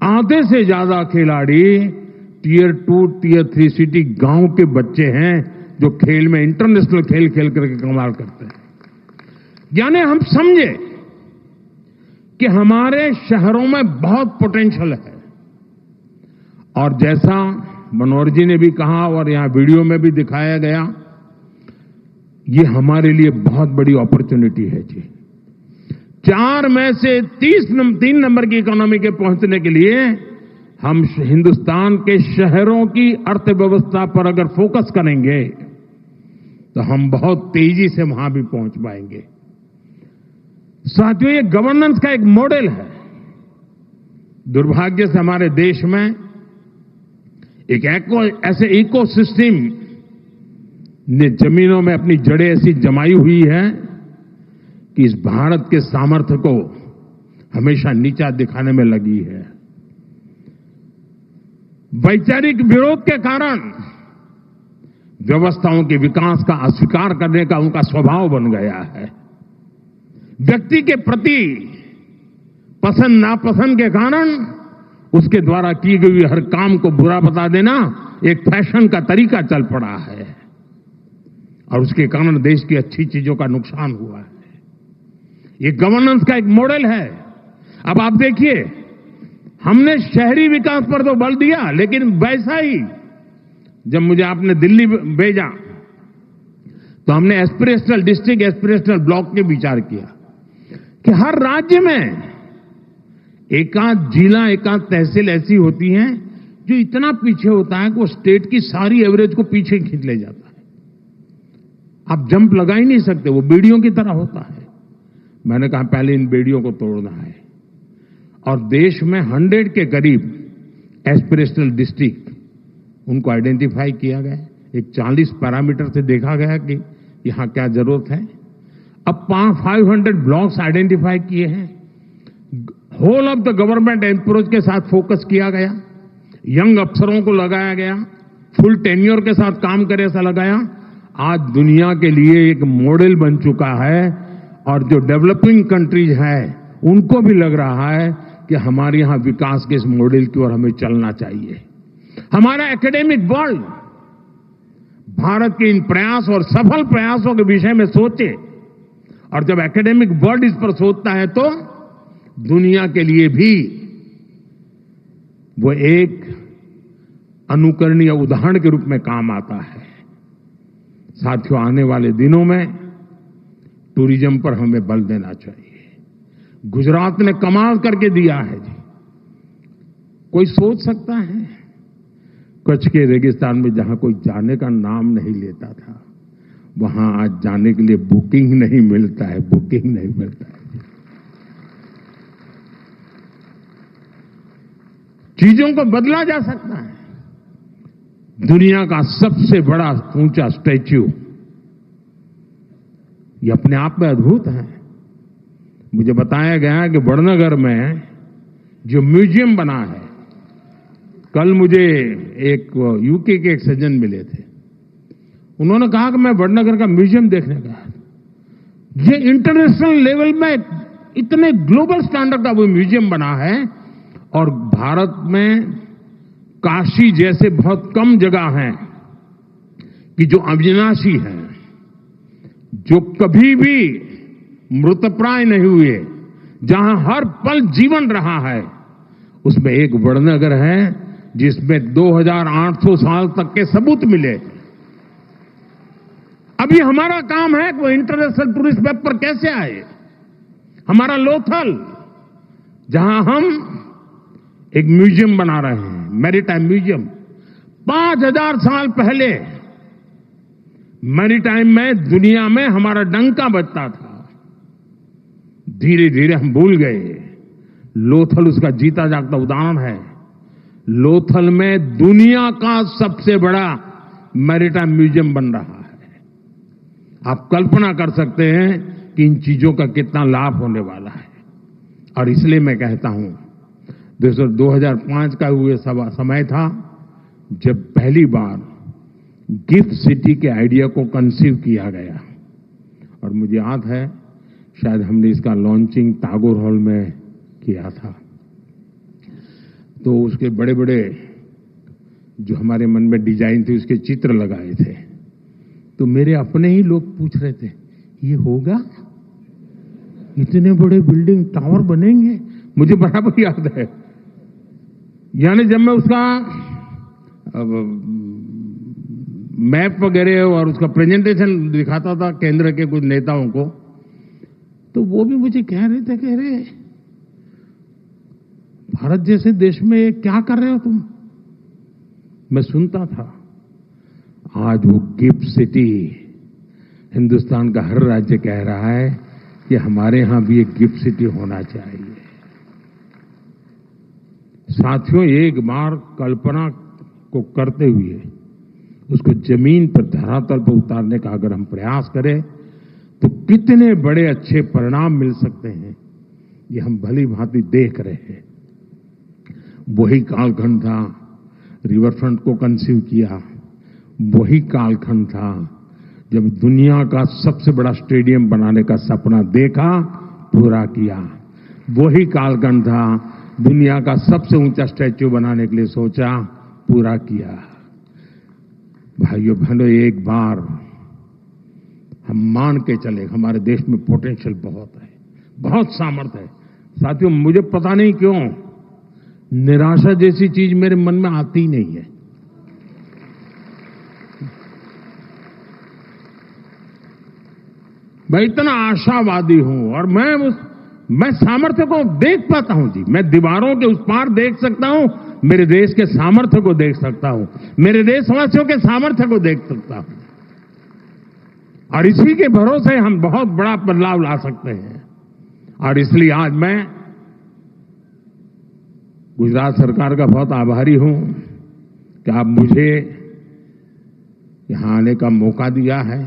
आधे से ज्यादा खिलाड़ी टियर 2, टियर 3 सिटी गांव के बच्चे हैं जो खेल में इंटरनेशनल खेल खेल करके कमाल करते हैं। यानी हम समझे कि हमारे शहरों में बहुत पोटेंशियल है। और जैसा मनोहर जी ने भी कहा और यहां वीडियो में भी दिखाया गया ये हमारे लिए बहुत बड़ी अपॉर्चुनिटी है जी। 4 में से 3 नंबर की इकोनॉमी के पहुंचने के लिए हम हिंदुस्तान के शहरों की अर्थव्यवस्था पर अगर फोकस करेंगे तो हम बहुत तेजी से वहां भी पहुंच पाएंगे। साथियों, ये गवर्नेंस का एक मॉडल है। दुर्भाग्य से हमारे देश में एक ऐसे इकोसिस्टम ने जमीनों में अपनी जड़ें ऐसी जमाई हुई है कि इस भारत के सामर्थ्य को हमेशा नीचा दिखाने में लगी है। वैचारिक विरोध के कारण व्यवस्थाओं के विकास का अस्वीकार करने का उनका स्वभाव बन गया है। व्यक्ति के प्रति पसंद नापसंद के कारण उसके द्वारा की गई हर काम को बुरा बता देना एक फैशन का तरीका चल पड़ा है और उसके कारण देश की अच्छी चीजों का नुकसान हुआ है। ये गवर्नेंस का एक मॉडल है। अब आप देखिए, हमने शहरी विकास पर तो बल दिया, लेकिन वैसा ही जब मुझे आपने दिल्ली भेजा तो हमने एस्पिरेशनल डिस्ट्रिक्ट, एस्पिरेशनल ब्लॉक के विचार किया कि हर राज्य में एकाध जिला, एकाध तहसील ऐसी होती हैं जो इतना पीछे होता है कि वो स्टेट की सारी एवरेज को पीछे खींच ले जाता है। आप जंप लगा ही नहीं सकते, वो बेड़ियों की तरह होता है। मैंने कहा पहले इन बेड़ियों को तोड़ना है और देश में 100 के करीब एस्पिरेशनल डिस्ट्रिक्ट उनको आइडेंटिफाई किया गया। एक 40 पैरामीटर से देखा गया कि यहां क्या जरूरत है। अब 500 ब्लॉक्स आइडेंटिफाई किए हैं। Whole of the government approach के साथ फोकस किया गया, यंग अफसरों को लगाया गया, फुल टेन्योर के साथ काम करे ऐसा लगाया। आज दुनिया के लिए एक मॉडल बन चुका है और जो डेवलपिंग कंट्रीज हैं उनको भी लग रहा है कि हमारे यहां विकास के इस मॉडल की ओर हमें चलना चाहिए। हमारा एकेडमिक वर्ल्ड भारत के इन प्रयास और सफल प्रयासों के विषय में सोचे और जब एकेडमिक वर्ल्ड इस पर सोचता है तो दुनिया के लिए भी वो एक अनुकरणीय उदाहरण के रूप में काम आता है। साथियों, आने वाले दिनों में टूरिज्म पर हमें बल देना चाहिए। गुजरात ने कमाल करके दिया है जी। कोई सोच सकता है कच्छ के रेगिस्तान में जहां कोई जाने का नाम नहीं लेता था, वहां आज जाने के लिए बुकिंग नहीं मिलता है, बुकिंग नहीं मिलता है। चीजों को बदला जा सकता है। दुनिया का सबसे बड़ा ऊंचा स्टैच्यू, ये अपने आप में अद्भुत है। मुझे बताया गया कि बड़नगर में जो म्यूजियम बना है, कल मुझे एक यूके के एक सज्जन मिले थे, उन्होंने कहा कि मैं बड़नगर का म्यूजियम देखने गया। ये इंटरनेशनल लेवल में इतने ग्लोबल स्टैंडर्ड का वो म्यूजियम बना है और भारत में काशी जैसे बहुत कम जगह हैं कि जो अविनाशी हैं, जो कभी भी मृतप्राय नहीं हुए, जहां हर पल जीवन रहा है, उसमें एक बड़नगर है जिसमें 2800 साल तक के सबूत मिले। अभी हमारा काम है कि वो इंटरनेशनल टूरिस्ट मैप पर कैसे आए। हमारा लोथल, जहां हम एक म्यूजियम बना रहे हैं, मैरीटाइम म्यूजियम, 5000 साल पहले मैरीटाइम में दुनिया में हमारा डंका बजता था। धीरे धीरे हम भूल गए। लोथल उसका जीता जागता उदाहरण है। लोथल में दुनिया का सबसे बड़ा मैरीटाइम म्यूजियम बन रहा है। आप कल्पना कर सकते हैं कि इन चीजों का कितना लाभ होने वाला है। और इसलिए मैं कहता हूं, 2005 का हुए समय था जब पहली बार गिफ्ट सिटी के आइडिया को कंसीव किया गया और मुझे याद है शायद हमने इसका लॉन्चिंग टागोर हॉल में किया था। तो उसके बड़े बड़े जो हमारे मन में डिजाइन थी उसके चित्र लगाए थे। तो मेरे अपने ही लोग पूछ रहे थे, ये होगा? इतने बड़े बिल्डिंग टावर बनेंगे? मुझे बराबर याद है। यानी जब मैं उसका मैप वगैरह और उसका प्रेजेंटेशन दिखाता था केंद्र के कुछ नेताओं को, तो वो भी मुझे कह रहे थे, कह रहे भारत जैसे देश में क्या कर रहे हो तुम। मैं सुनता था। आज वो गिफ्ट सिटी, हिंदुस्तान का हर राज्य कह रहा है कि हमारे यहां भी एक गिफ्ट सिटी होना चाहिए। साथियों, एक बार कल्पना को करते हुए उसको जमीन पर, धरातल पर उतारने का अगर हम प्रयास करें तो कितने बड़े अच्छे परिणाम मिल सकते हैं, ये हम भली भांति देख रहे हैं। वही कालखंड था, रिवर फ्रंट को कंसीव किया। वही कालखंड था जब दुनिया का सबसे बड़ा स्टेडियम बनाने का सपना देखा, पूरा किया। वही कालखंड था दुनिया का सबसे ऊंचा स्टैच्यू बनाने के लिए सोचा, पूरा किया। भाइयों बहनों, एक बार हम मान के चले, हमारे देश में पोटेंशियल बहुत है, बहुत सामर्थ्य है। साथियों, मुझे पता नहीं क्यों निराशा जैसी चीज मेरे मन में आती ही नहीं है। मैं इतना आशावादी हूं और मैं सामर्थ्य को देख पाता हूं जी। मैं दीवारों के उस पार देख सकता हूं, मेरे देश के सामर्थ्य को देख सकता हूं, मेरे देशवासियों के सामर्थ्य को देख सकता हूं, और इसी के भरोसे हम बहुत बड़ा बदलाव ला सकते हैं। और इसलिए आज मैं गुजरात सरकार का बहुत आभारी हूं कि आप मुझे यहां आने का मौका दिया है।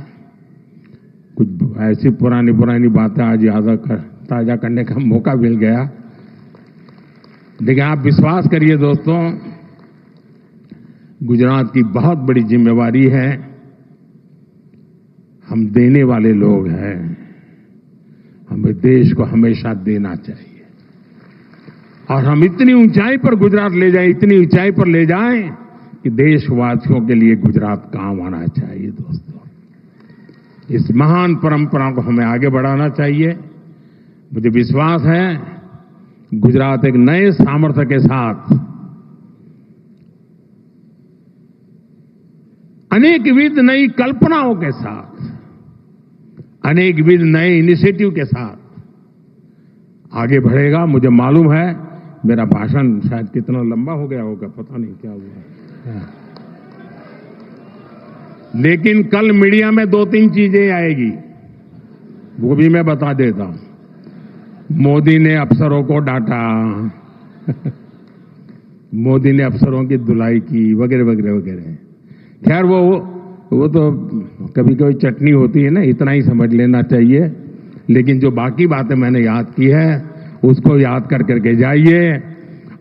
कुछ ऐसी पुरानी बातें आज ताजा करने का मौका मिल गया। लेकिन आप विश्वास करिए दोस्तों, गुजरात की बहुत बड़ी जिम्मेवारी है। हम देने वाले लोग हैं, हमें देश को हमेशा देना चाहिए, और हम इतनी ऊंचाई पर गुजरात ले जाएं, इतनी ऊंचाई पर ले जाएं कि देशवासियों के लिए गुजरात काम आना चाहिए। दोस्तों, इस महान परंपरा को हमें आगे बढ़ाना चाहिए। मुझे विश्वास है गुजरात एक नए सामर्थ्य के साथ, अनेकविध नई कल्पनाओं के साथ, अनेकविध नए इनिशिएटिव के साथ आगे बढ़ेगा। मुझे मालूम है मेरा भाषण शायद कितना लंबा हो गया होगा, पता नहीं क्या हुआ, लेकिन कल मीडिया में 2-3 चीजें आएगी, वो भी मैं बता देता हूं। मोदी ने अफसरों को डांटा मोदी ने अफसरों की धुलाई की, वगैरह वगैरह वगैरह। खैर वो तो कभी कभी चटनी होती है ना, इतना ही समझ लेना चाहिए। लेकिन जो बाकी बातें मैंने याद की है उसको याद करके जाइए।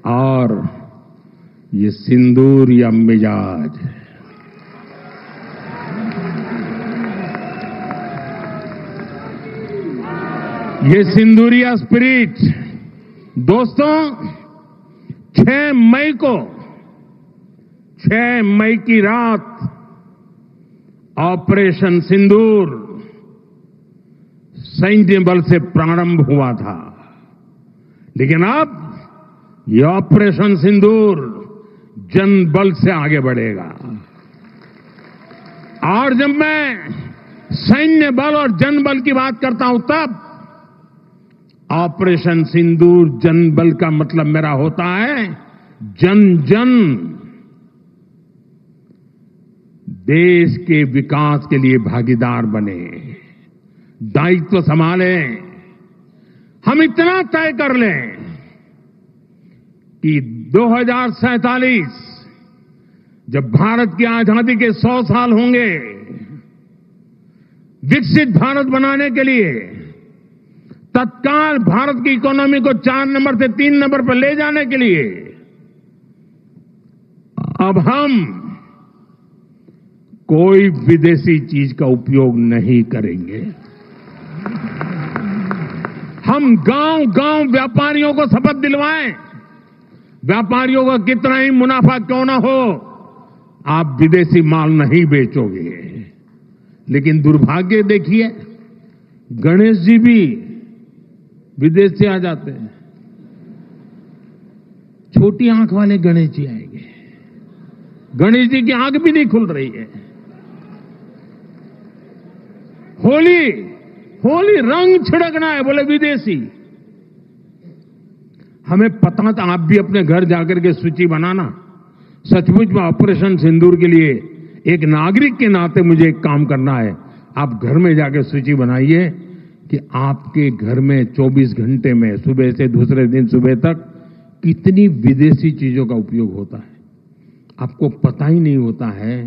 और ये सिंदूर या मिजाज, ये सिंदूरिया स्पिरिट, दोस्तों 6 मई की रात ऑपरेशन सिंदूर सैन्य बल से प्रारंभ हुआ था, लेकिन अब ये ऑपरेशन सिंदूर जन बल से आगे बढ़ेगा। और जब मैं सैन्य बल और जन बल की बात करता हूं, तब ऑपरेशन सिंदूर जन बल का मतलब मेरा होता है जन जन देश के विकास के लिए भागीदार बने, दायित्व संभालें। हम इतना तय कर लें कि 2047 जब भारत की आजादी के 100 साल होंगे, विकसित भारत बनाने के लिए तत्काल भारत की इकोनॉमी को 4 नंबर से 3 नंबर पर ले जाने के लिए अब हम कोई विदेशी चीज का उपयोग नहीं करेंगे। हम गांव-गांव व्यापारियों को शपथ दिलवाएं, व्यापारियों का कितना ही मुनाफा क्यों ना हो, आप विदेशी माल नहीं बेचोगे। लेकिन दुर्भाग्य देखिए, गणेश जी भी विदेश से आ जाते हैं। छोटी आंख वाले गणेश जी आएंगे, गणेश जी की आंख भी नहीं खुल रही है। होली रंग छिड़कना है, बोले विदेशी। हमें पता था, आप भी अपने घर जाकर के सूची बनाना। सचमुच में ऑपरेशन सिंदूर के लिए एक नागरिक के नाते मुझे एक काम करना है। आप घर में जाकर सूची बनाइए कि आपके घर में 24 घंटे में सुबह से दूसरे दिन सुबह तक कितनी विदेशी चीजों का उपयोग होता है। आपको पता ही नहीं होता है।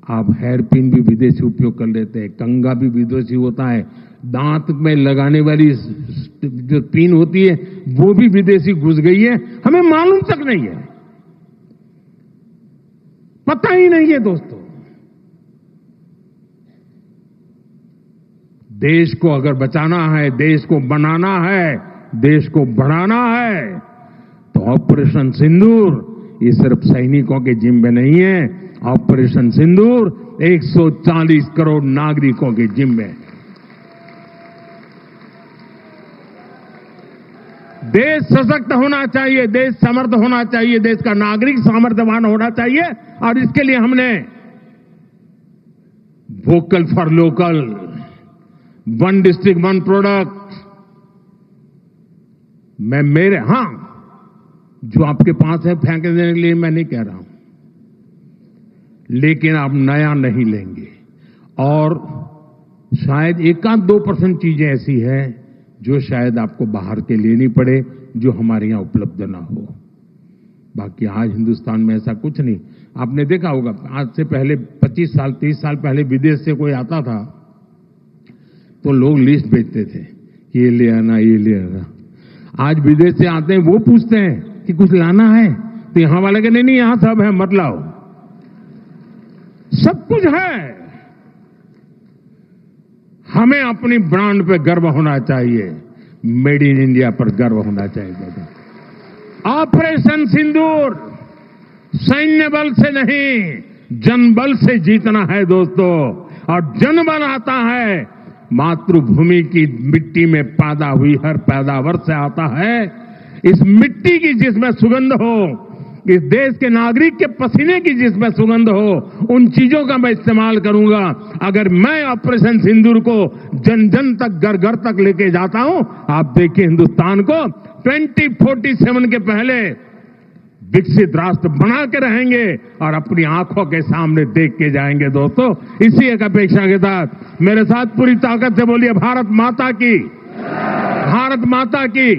आप हेयर पिन भी विदेशी उपयोग कर लेते हैं, कंघा भी विदेशी होता है, दांत में लगाने वाली जो पिन होती है वो भी विदेशी घुस गई है, हमें मालूम तक नहीं है, पता ही नहीं है। दोस्तों, देश को अगर बचाना है, देश को बनाना है, देश को बढ़ाना है, तो ऑपरेशन सिंदूर ये सिर्फ सैनिकों के जिम्मे नहीं है। ऑपरेशन सिंदूर 140 करोड़ नागरिकों के जिम्मे है। देश सशक्त होना चाहिए, देश समर्थ होना चाहिए, देश का नागरिक सामर्थ्यवान होना चाहिए। और इसके लिए हमने vocal for local, one district one product, मैं मेरे जो आपके पास है फेंक देने के लिए मैं नहीं कह रहा हूं, लेकिन आप नया नहीं लेंगे। और शायद 1-2% चीजें ऐसी है जो शायद आपको बाहर के लेनी पड़े, जो हमारे यहां उपलब्ध ना हो। बाकी आज हिंदुस्तान में ऐसा कुछ नहीं। आपने देखा होगा, आज से पहले 25 साल 30 साल पहले विदेश से कोई आता था तो लोग लिस्ट भेजते थे, ये ले आना, ये ले आना। आज विदेश से आते हैं, वो पूछते हैं कि कुछ लाना है, तो यहां वाले के नहीं, यहां सब है, मत लाओ, सब कुछ है। हमें अपनी ब्रांड पे गर्व होना चाहिए, मेड इन इंडिया पर गर्व होना चाहिए। ऑपरेशन सिंदूर सैन्य बल से नहीं, जनबल से जीतना है दोस्तों। और जनबल आता है मातृभूमि की मिट्टी में पैदा हुई हर पैदावार से आता है। इस मिट्टी की जिसमें सुगंध हो, इस देश के नागरिक के पसीने की जिसमें सुगंध हो, उन चीजों का मैं इस्तेमाल करूंगा। अगर मैं ऑपरेशन सिंदूर को जन जन तक, घर घर तक लेके जाता हूं, आप देखिए हिंदुस्तान को 2047 के पहले विकसित राष्ट्र बना के रहेंगे और अपनी आंखों के सामने देख के जाएंगे। दोस्तों, इसी एक अपेक्षा के साथ मेरे साथ पूरी ताकत से बोलिए, भारत माता की, भारत माता की,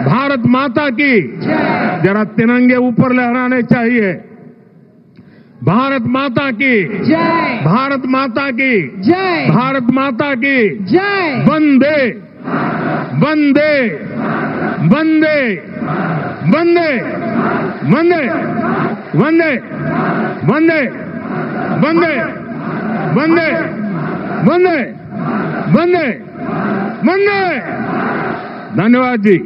भारत माता की। जरा तिरंगे ऊपर लहराने चाहिए। भारत माता की जय, भारत माता की जय, भारत माता की जय। वंदे वंदे वंदे वंदे वंदे वंदे वंदे वंदे वंदे वंदे वंदे वंदे। धन्यवाद जी।